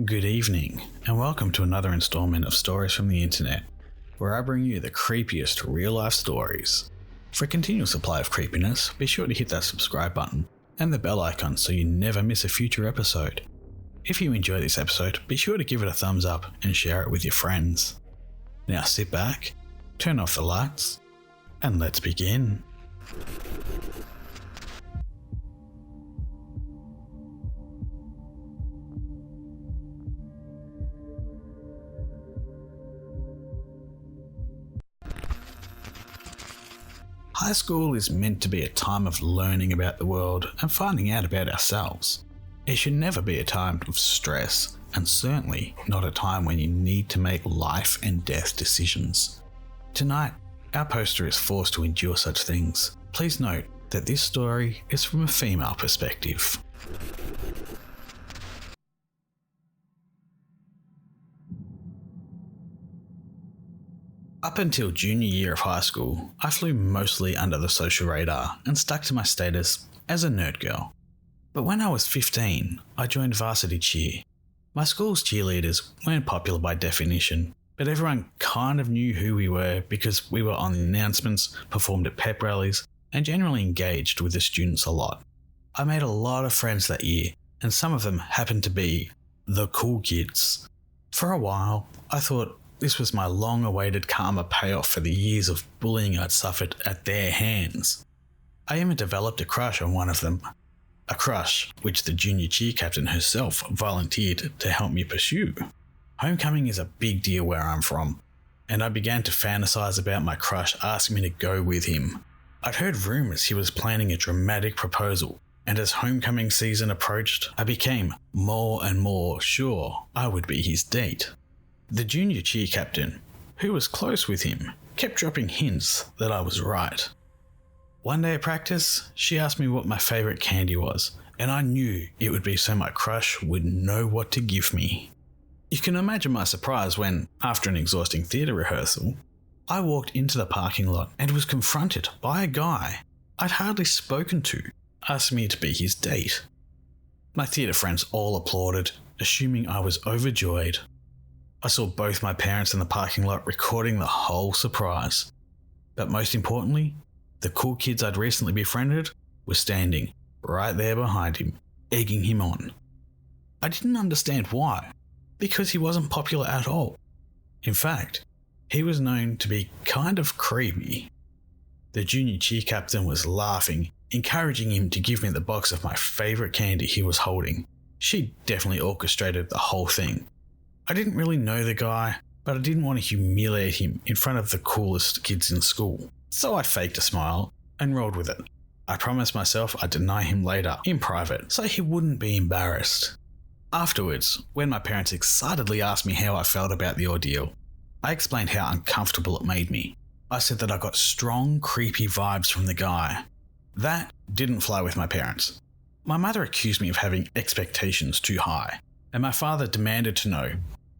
Good evening, and welcome to another installment of Stories from the Internet, where I bring you the creepiest real-life stories. For a continual supply of creepiness, be sure to hit that subscribe button and the bell icon so you never miss a future episode. If you enjoy this episode, be sure to give it a thumbs up and share it with your friends. Now sit back, turn off the lights, and let's begin. High school is meant to be a time of learning about the world and finding out about ourselves. It should never be a time of stress, and certainly not a time when you need to make life and death decisions. Tonight, our poster is forced to endure such things. Please note that this story is from a female perspective. Up until junior year of high school, I flew mostly under the social radar and stuck to my status as a nerd girl. But when I was 15, I joined varsity cheer. My school's cheerleaders weren't popular by definition, but everyone kind of knew who we were because we were on the announcements, performed at pep rallies, and generally engaged with the students a lot. I made a lot of friends that year, and some of them happened to be the cool kids. For a while, I thought this was my long-awaited karma payoff for the years of bullying I'd suffered at their hands. I even developed a crush on one of them. A crush which the junior cheer captain herself volunteered to help me pursue. Homecoming is a big deal where I'm from, and I began to fantasize about my crush asking me to go with him. I'd heard rumours he was planning a dramatic proposal, and as homecoming season approached, I became more and more sure I would be his date. The junior cheer captain, who was close with him, kept dropping hints that I was right. One day at practice, she asked me what my favourite candy was, and I knew it would be so my crush would know what to give me. You can imagine my surprise when, after an exhausting theatre rehearsal, I walked into the parking lot and was confronted by a guy I'd hardly spoken to, asking me to be his date. My theatre friends all applauded, assuming I was overjoyed. I saw both my parents in the parking lot recording the whole surprise. But most importantly, the cool kids I'd recently befriended were standing right there behind him, egging him on. I didn't understand why, because he wasn't popular at all. In fact, he was known to be kind of creepy. The junior cheer captain was laughing, encouraging him to give me the box of my favourite candy he was holding. She definitely orchestrated the whole thing. I didn't really know the guy, but I didn't want to humiliate him in front of the coolest kids in school. So I faked a smile and rolled with it. I promised myself I'd deny him later, in private, so he wouldn't be embarrassed. Afterwards, when my parents excitedly asked me how I felt about the ordeal, I explained how uncomfortable it made me. I said that I got strong, creepy vibes from the guy. That didn't fly with my parents. My mother accused me of having expectations too high, and my father demanded to know,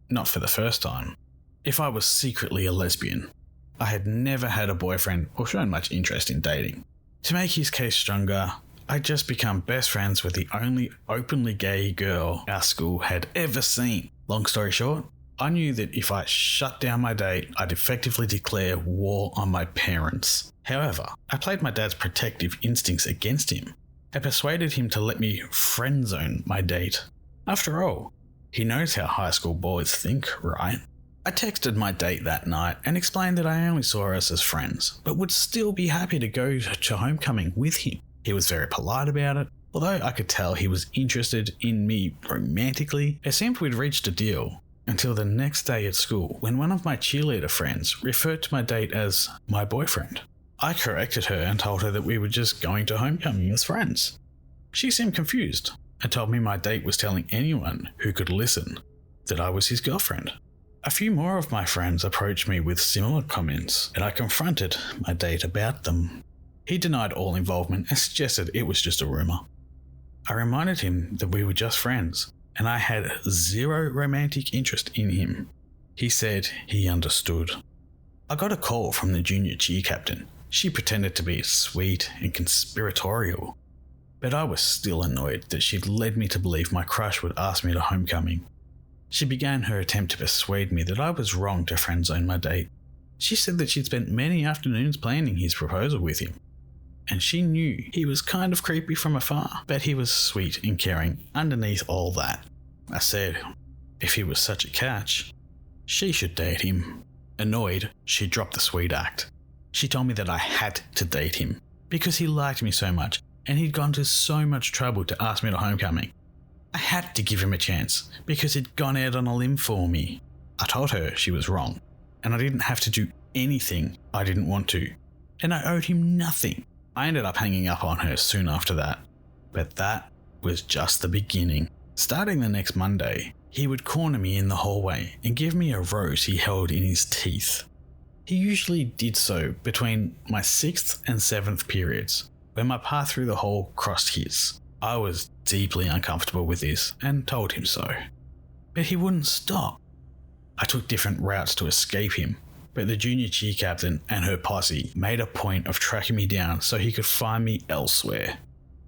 not for the first time, if I was secretly a lesbian. I had never had a boyfriend or shown much interest in dating. To make his case stronger, I'd just become best friends with the only openly gay girl our school had ever seen. Long story short, I knew that if I shut down my date, I'd effectively declare war on my parents. However, I played my dad's protective instincts against him and persuaded him to let me friend zone my date. After all, he knows how high school boys think, right? I texted my date that night and explained that I only saw us as friends, but would still be happy to go to homecoming with him. He was very polite about it, although I could tell he was interested in me romantically. It seemed we'd reached a deal until the next day at school when one of my cheerleader friends referred to my date as my boyfriend. I corrected her and told her that we were just going to homecoming as friends. She seemed confused and told me my date was telling anyone who could listen that I was his girlfriend. A few more of my friends approached me with similar comments, and I confronted my date about them. He denied all involvement and suggested it was just a rumour. I reminded him that we were just friends, and I had zero romantic interest in him. He said he understood. I got a call from the junior cheer captain. She pretended to be sweet and conspiratorial, but I was still annoyed that she'd led me to believe my crush would ask me to homecoming. She began her attempt to persuade me that I was wrong to friend zone my date. She said that she'd spent many afternoons planning his proposal with him, and she knew he was kind of creepy from afar, but he was sweet and caring underneath all that. I said, if he was such a catch, she should date him. Annoyed, she dropped the sweet act. She told me that I had to date him because he liked me so much and he'd gone to so much trouble to ask me to homecoming. I had to give him a chance because he'd gone out on a limb for me. I told her she was wrong and I didn't have to do anything I didn't want to, and I owed him nothing. I ended up hanging up on her soon after that, but that was just the beginning. Starting the next Monday, he would corner me in the hallway and give me a rose he held in his teeth. He usually did so between my 6th and 7th periods, when my path through the hall crossed his. I was deeply uncomfortable with this and told him so, but he wouldn't stop. I took different routes to escape him, but the junior cheer captain and her posse made a point of tracking me down so he could find me elsewhere.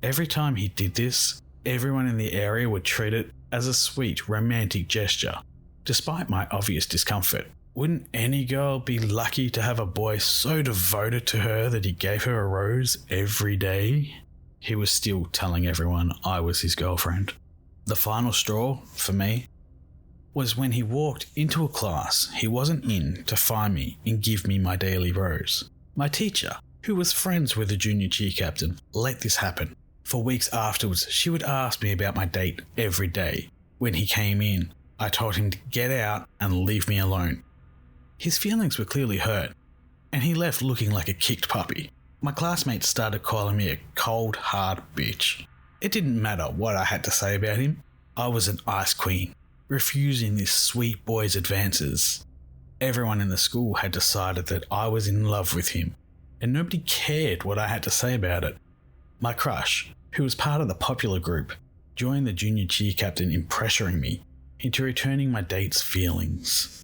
Every time he did this, everyone in the area would treat it as a sweet, romantic gesture, despite my obvious discomfort. Wouldn't any girl be lucky to have a boy so devoted to her that he gave her a rose every day? He was still telling everyone I was his girlfriend. The final straw, for me, was when he walked into a class he wasn't in to find me and give me my daily rose. My teacher, who was friends with the junior cheer captain, let this happen. For weeks afterwards, she would ask me about my date every day. When he came in, I told him to get out and leave me alone. His feelings were clearly hurt, and he left looking like a kicked puppy. My classmates started calling me a cold, hard bitch. It didn't matter what I had to say about him. I was an ice queen, refusing this sweet boy's advances. Everyone in the school had decided that I was in love with him, and nobody cared what I had to say about it. My crush, who was part of the popular group, joined the junior cheer captain in pressuring me into returning my date's feelings.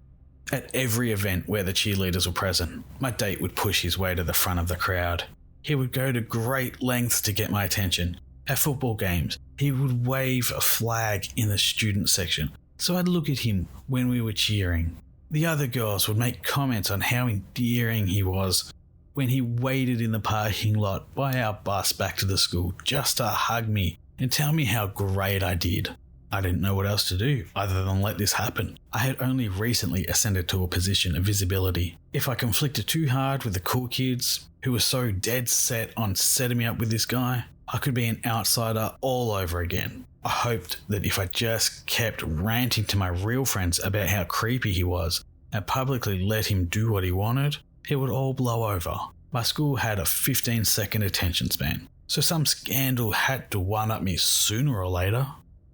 At every event where the cheerleaders were present, my date would push his way to the front of the crowd. He would go to great lengths to get my attention. At football games, he would wave a flag in the student section, so I'd look at him when we were cheering. The other girls would make comments on how endearing he was when he waited in the parking lot by our bus back to the school just to hug me and tell me how great I did. I didn't know what else to do other than let this happen. I had only recently ascended to a position of visibility. If I conflicted too hard with the cool kids who were so dead set on setting me up with this guy, I could be an outsider all over again. I hoped that if I just kept ranting to my real friends about how creepy he was and publicly let him do what he wanted, it would all blow over. My school had a 15-second attention span, so some scandal had to one-up me sooner or later.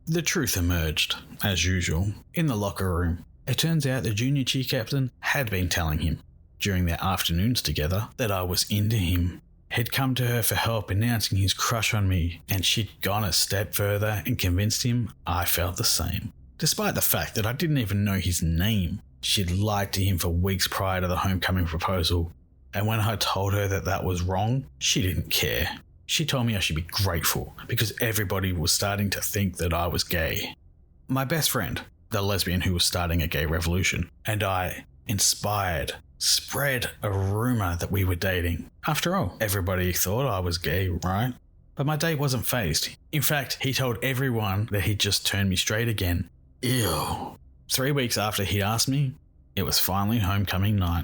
The truth emerged, as usual, in the locker room. It turns out the junior cheer captain had been telling him, during their afternoons together, that I was into him. He'd come to her for help announcing his crush on me, and she'd gone a step further and convinced him I felt the same. Despite the fact that I didn't even know his name, she'd lied to him for weeks prior to the homecoming proposal, and when I told her that that was wrong, she didn't care. She told me I should be grateful because everybody was starting to think that I was gay. My best friend, the lesbian who was starting a gay revolution, and I, inspired, spread a rumor that we were dating. After all, everybody thought I was gay, right? But my date wasn't fazed. In fact, he told everyone that he'd just turned me straight again. Ew. 3 weeks after he asked me, it was finally homecoming night.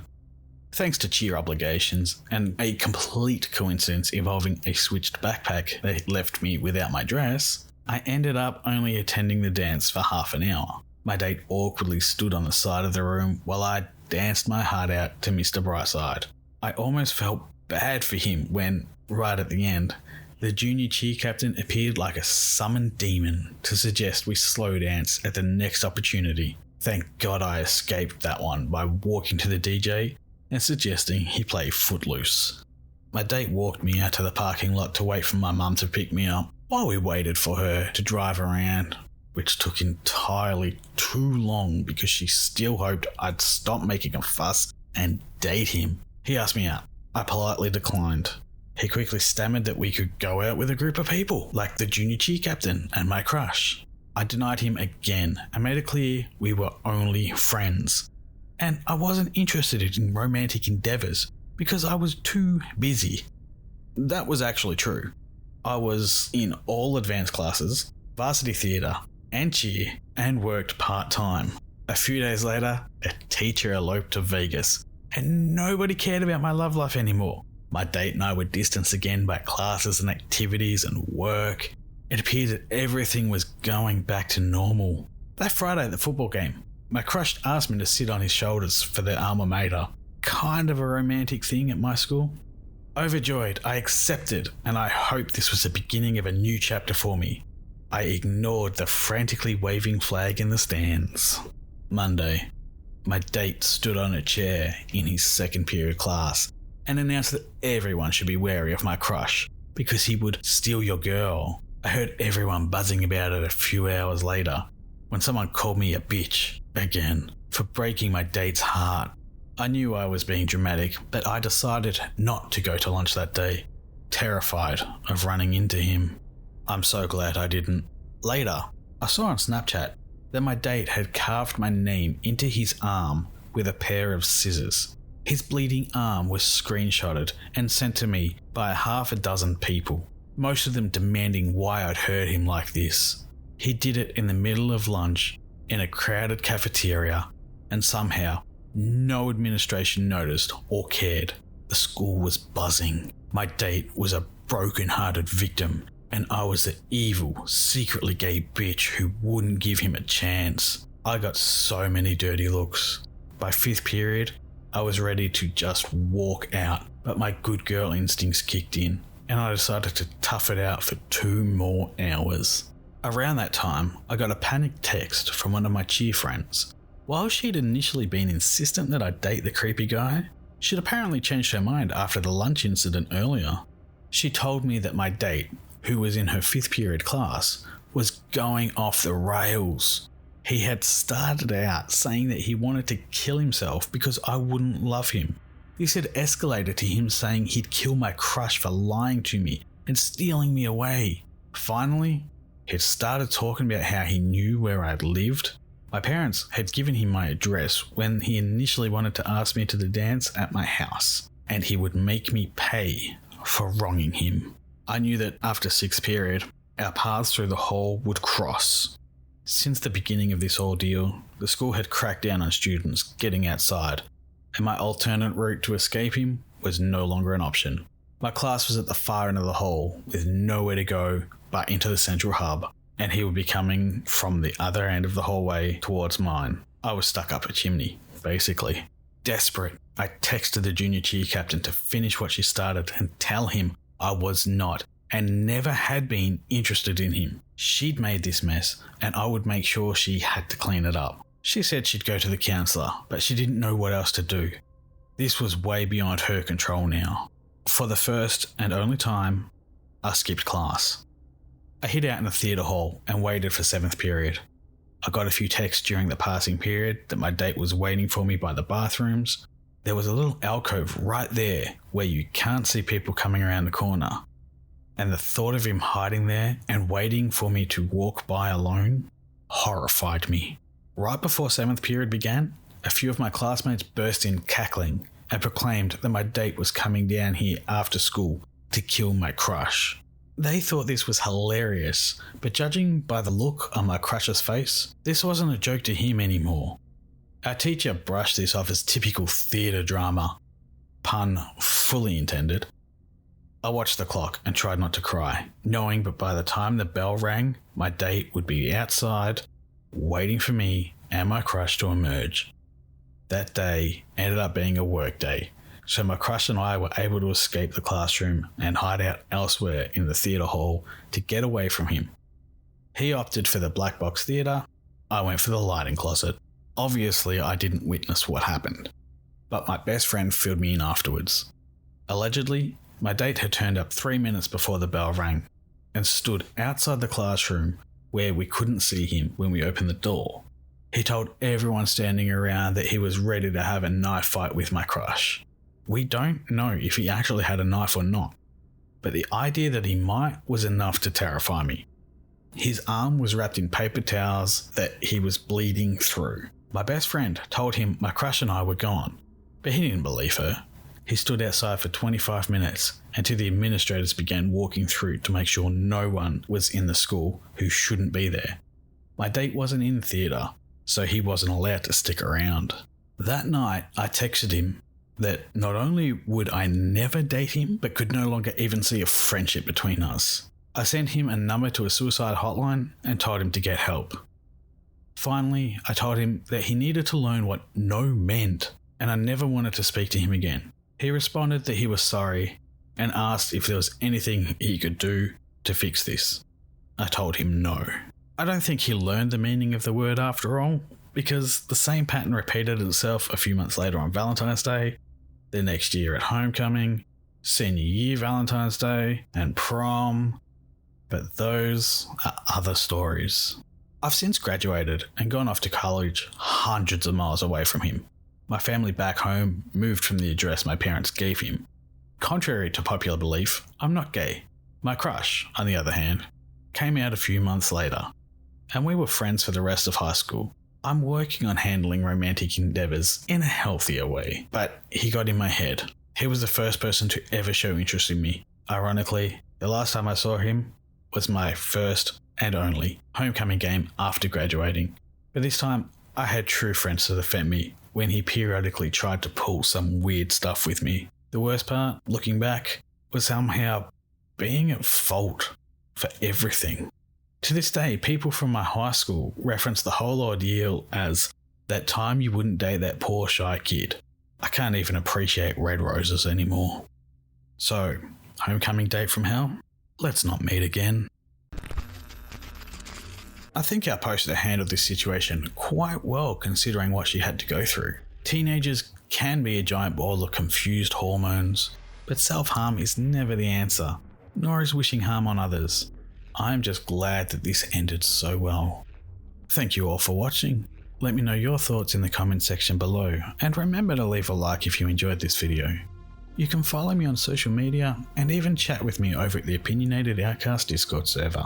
Thanks to cheer obligations and a complete coincidence involving a switched backpack that left me without my dress, I ended up only attending the dance for half an hour. My date awkwardly stood on the side of the room while I danced my heart out to Mr. Brightside. I almost felt bad for him when, right at the end, the junior cheer captain appeared like a summoned demon to suggest we slow dance at the next opportunity. Thank God I escaped that one by walking to the DJ and suggesting he play Footloose. My date walked me out to the parking lot to wait for my mum to pick me up while we waited for her to drive around, which took entirely too long because she still hoped I'd stop making a fuss and date him. He asked me out. I politely declined. He quickly stammered that we could go out with a group of people, like the junior cheer captain and my crush. I denied him again and made it clear we were only friends. And I wasn't interested in romantic endeavours because I was too busy. That was actually true. I was in all advanced classes, varsity theatre, and cheer, and worked part-time. A few days later, a teacher eloped to Vegas, and nobody cared about my love life anymore. My date and I were distanced again by classes and activities and work. It appeared that everything was going back to normal. That Friday at the football game, my crush asked me to sit on his shoulders for their alma mater. Kind of a romantic thing at my school. Overjoyed, I accepted, and I hoped this was the beginning of a new chapter for me. I ignored the frantically waving flag in the stands. Monday, my date stood on a chair in his second period class and announced that everyone should be wary of my crush because he would steal your girl. I heard everyone buzzing about it a few hours later when someone called me a bitch again for breaking my date's heart. I knew I was being dramatic, but I decided not to go to lunch that day, terrified of running into him. I'm so glad I didn't. Later, I saw on Snapchat that my date had carved my name into his arm with a pair of scissors. His bleeding arm was screenshotted and sent to me by half a dozen people, most of them demanding why I'd hurt him like this. He did it in the middle of lunch in a crowded cafeteria, and somehow no administration noticed or cared. The school was buzzing. My date was a broken-hearted victim, and I was the evil, secretly gay bitch who wouldn't give him a chance. I got so many dirty looks. By fifth period, I was ready to just walk out, but my good girl instincts kicked in, and I decided to tough it out for 2 more hours. Around that time, I got a panicked text from one of my cheer friends. While she'd initially been insistent that I date the creepy guy, she'd apparently changed her mind after the lunch incident earlier. She told me that my date, who was in her 5th period class, was going off the rails. He had started out saying that he wanted to kill himself because I wouldn't love him. This had escalated to him saying he'd kill my crush for lying to me and stealing me away. Finally, he'd started talking about how he knew where I'd lived. My parents had given him my address when he initially wanted to ask me to the dance at my house, and he would make me pay for wronging him. I knew that after 6th period, our paths through the hall would cross. Since the beginning of this ordeal, the school had cracked down on students getting outside, and my alternate route to escape him was no longer an option. My class was at the far end of the hall, with nowhere to go but into the central hub, and he would be coming from the other end of the hallway towards mine. I was stuck up a chimney, basically. Desperate, I texted the junior cheer captain to finish what she started and tell him I was not, and never had been, interested in him. She'd made this mess, and I would make sure she had to clean it up. She said she'd go to the counsellor, but she didn't know what else to do. This was way beyond her control now. For the first and only time, I skipped class. I hid out in the theatre hall and waited for 7th period. I got a few texts during the passing period that my date was waiting for me by the bathrooms. There was a little alcove right there where you can't see people coming around the corner. And the thought of him hiding there and waiting for me to walk by alone horrified me. Right before 7th period began, a few of my classmates burst in cackling and proclaimed that my date was coming down here after school to kill my crush. They thought this was hilarious, but judging by the look on my crush's face, this wasn't a joke to him anymore. Our teacher brushed this off as typical theatre drama. Pun fully intended. I watched the clock and tried not to cry, knowing that by the time the bell rang, my date would be outside, waiting for me and my crush to emerge. That day ended up being a work day, so my crush and I were able to escape the classroom and hide out elsewhere in the theatre hall to get away from him. He opted for the black box theatre, I went for the lighting closet. Obviously, I didn't witness what happened, but my best friend filled me in afterwards. Allegedly, my date had turned up 3 minutes before the bell rang and stood outside the classroom where we couldn't see him when we opened the door. He told everyone standing around that he was ready to have a knife fight with my crush. We don't know if he actually had a knife or not, but the idea that he might was enough to terrify me. His arm was wrapped in paper towels that he was bleeding through. My best friend told him my crush and I were gone, but he didn't believe her. He stood outside for 25 minutes until the administrators began walking through to make sure no one was in the school who shouldn't be there. My date wasn't in theatre, so he wasn't allowed to stick around. That night, I texted him that not only would I never date him, but could no longer even see a friendship between us. I sent him a number to a suicide hotline and told him to get help. Finally, I told him that he needed to learn what no meant, and I never wanted to speak to him again. He responded that he was sorry and asked if there was anything he could do to fix this. I told him no. I don't think he learned the meaning of the word after all, because the same pattern repeated itself a few months later on Valentine's Day, the next year at homecoming, senior year Valentine's Day, and prom. But those are other stories. I've since graduated and gone off to college hundreds of miles away from him. My family back home moved from the address my parents gave him. Contrary to popular belief, I'm not gay. My crush, on the other hand, came out a few months later, and we were friends for the rest of high school. I'm working on handling romantic endeavours in a healthier way, but he got in my head. He was the first person to ever show interest in me. Ironically, the last time I saw him was my first and only homecoming game after graduating. But this time, I had true friends to defend me when he periodically tried to pull some weird stuff with me. The worst part, looking back, was somehow being at fault for everything. To this day, people from my high school reference the whole ordeal as that time you wouldn't date that poor shy kid. I can't even appreciate red roses anymore. So, homecoming date from hell? Let's not meet again. I think our poster handled this situation quite well considering what she had to go through. Teenagers can be a giant ball of confused hormones, but self-harm is never the answer, nor is wishing harm on others. I'm just glad that this ended so well. Thank you all for watching. Let me know your thoughts in the comment section below, and remember to leave a like if you enjoyed this video. You can follow me on social media and even chat with me over at the Opinionated Outcast Discord server.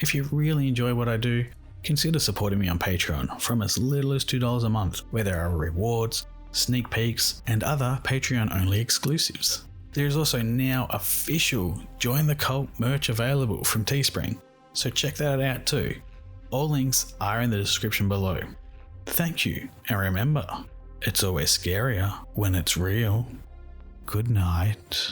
If you really enjoy what I do, consider supporting me on Patreon from as little as $2 a month, where there are rewards, sneak peeks, and other Patreon-only exclusives. There is also now official Join the Cult merch available from Teespring, so check that out too. All links are in the description below. Thank you, and remember, it's always scarier when it's real. Good night.